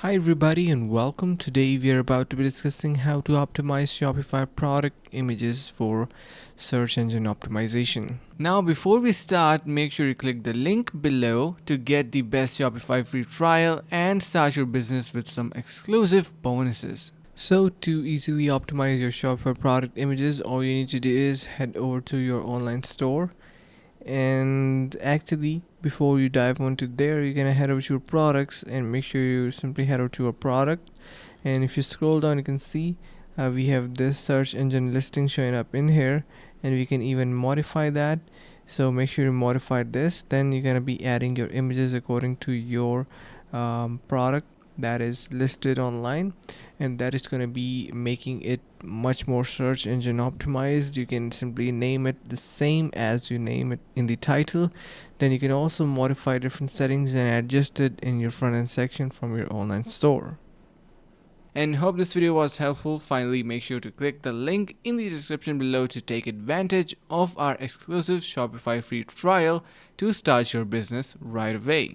Hi everybody and welcome. Today we are about to be discussing how to optimize Shopify product images for search engine optimization. Now before we start, make sure you click the link below to get the best Shopify free trial and start your business with some exclusive bonuses. So to easily optimize your Shopify product images, all you need to do is head over to your online store. And actually, before you dive onto there, you're gonna head over to your products and make sure you simply head over to a product. And if you scroll down, you can see we have this search engine listing showing up in here, and we can even modify that. So make sure you modify this. Then you're gonna be adding your images according to your product that is listed online, and that is going to be making it much more search engine optimized. You can simply name it the same as you name it in the title. Then you can also modify different settings and adjust it in your front end section from your online store. And hope this video was helpful. Finally, make sure to click the link in the description below to take advantage of our exclusive Shopify free trial to start your business right away.